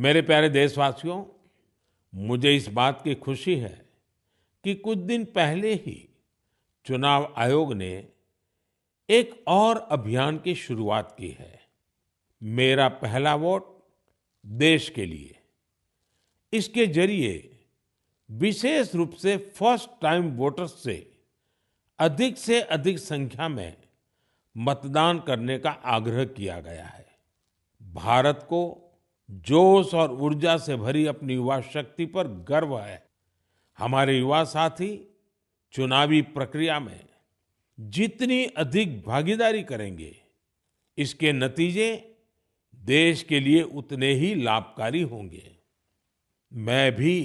मेरे प्यारे देशवासियों, मुझे इस बात की खुशी है कि कुछ दिन पहले ही चुनाव आयोग ने एक और अभियान की शुरुआत की है। मेरा पहला वोट देश के लिए। इसके जरिए विशेष रूप से फर्स्ट टाइम वोटर्स से अधिक संख्या में मतदान करने का आग्रह किया गया है। भारत को जोश और ऊर्जा से भरी अपनी युवा शक्ति पर गर्व है। हमारे युवा साथी चुनावी प्रक्रिया में जितनी अधिक भागीदारी करेंगे, इसके नतीजे देश के लिए उतने ही लाभकारी होंगे। मैं भी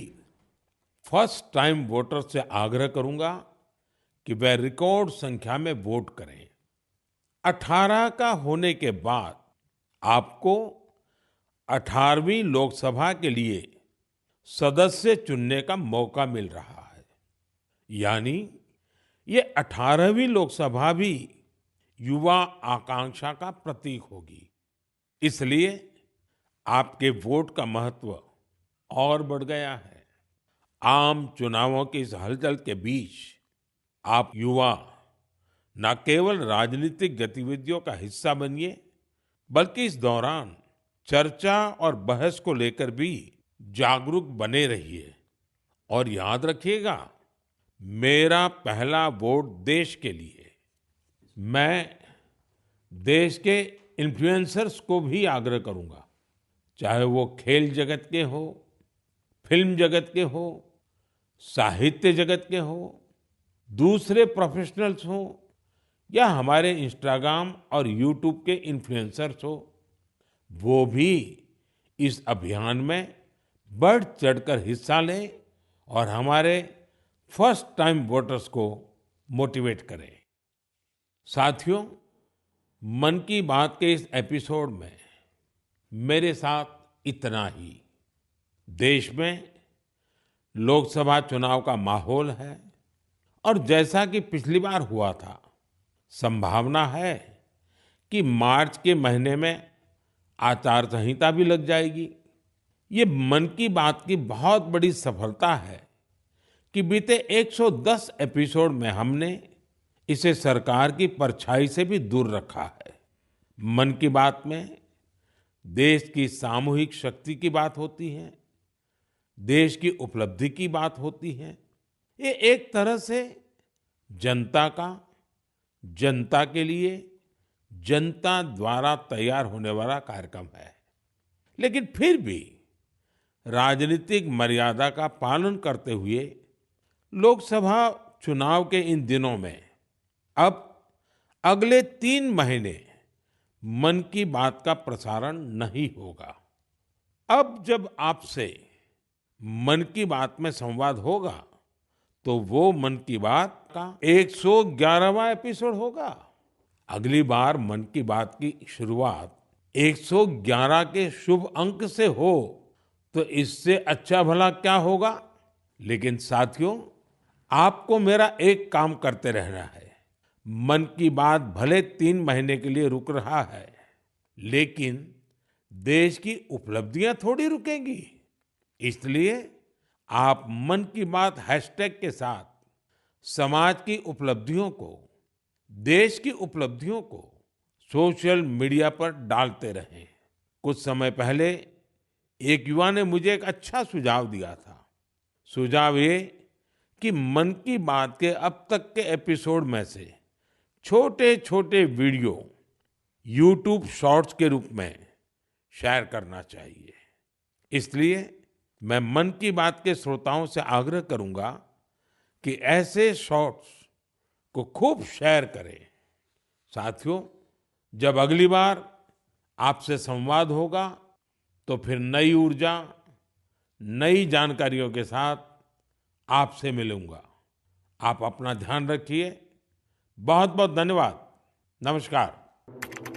फर्स्ट टाइम वोटर से आग्रह करूंगा कि वे रिकॉर्ड संख्या में वोट करें। 18 का होने के बाद आपको 18वीं लोकसभा के लिए सदस्य चुनने का मौका मिल रहा है। यानी ये 18वीं लोकसभा भी युवा आकांक्षा का प्रतीक होगी। इसलिए आपके वोट का महत्व और बढ़ गया है। आम चुनावों की इस हलचल के बीच आप युवा न केवल राजनीतिक गतिविधियों का हिस्सा बनिए, बल्कि इस दौरान चर्चा और बहस को लेकर भी जागरूक बने रहिए। और याद रखिएगा, मेरा पहला वोट देश के लिए। मैं देश के इन्फ्लुएंसर्स को भी आग्रह करूंगा, चाहे वो खेल जगत के हो, फिल्म जगत के हो, साहित्य जगत के हो, दूसरे प्रोफेशनल्स हो, या हमारे इंस्टाग्राम और यूट्यूब के इन्फ्लुएंसर्स हो, वो भी इस अभियान में बढ़ चढ़कर हिस्सा लें और हमारे फर्स्ट टाइम वोटर्स को मोटिवेट करें। साथियों, मन की बात के इस एपिसोड में मेरे साथ इतना ही। देश में लोकसभा चुनाव का माहौल है और जैसा कि पिछली बार हुआ था, संभावना है कि मार्च के महीने में आचार संहिता भी लग जाएगी। ये मन की बात की बहुत बड़ी सफलता है कि बीते 110 एपिसोड में हमने इसे सरकार की परछाई से भी दूर रखा है। मन की बात में देश की सामूहिक शक्ति की बात होती है, देश की उपलब्धि की बात होती है। ये एक तरह से जनता का, जनता के लिए, जनता द्वारा तैयार होने वाला कार्यक्रम है। लेकिन फिर भी राजनीतिक मर्यादा का पालन करते हुए लोकसभा चुनाव के इन दिनों में अब अगले 3 महीने मन की बात का प्रसारण नहीं होगा। अब जब आपसे मन की बात में संवाद होगा, तो वो मन की बात का 111वां एपिसोड होगा। अगली बार मन की बात की शुरुआत 111 के शुभ अंक से हो, तो इससे अच्छा भला क्या होगा। लेकिन साथियों, आपको मेरा एक काम करते रहना है। मन की बात भले 3 महीने के लिए रुक रहा है, लेकिन देश की उपलब्धियां थोड़ी रुकेंगी। इसलिए आप मन की बात हैशटैग के साथ समाज की उपलब्धियों को, देश की उपलब्धियों को सोशल मीडिया पर डालते रहें। कुछ समय पहले एक युवा ने मुझे एक अच्छा सुझाव दिया था। सुझाव ये कि मन की बात के अब तक के एपिसोड में से छोटे छोटे वीडियो यूट्यूब शॉर्ट्स के रूप में शेयर करना चाहिए। इसलिए मैं मन की बात के श्रोताओं से आग्रह करूंगा कि ऐसे शॉर्ट्स को खूब शेयर करें। साथियों, जब अगली बार आपसे संवाद होगा, तो फिर नई ऊर्जा, नई जानकारियों के साथ आपसे मिलूंगा। आप अपना ध्यान रखिए। बहुत बहुत धन्यवाद। नमस्कार।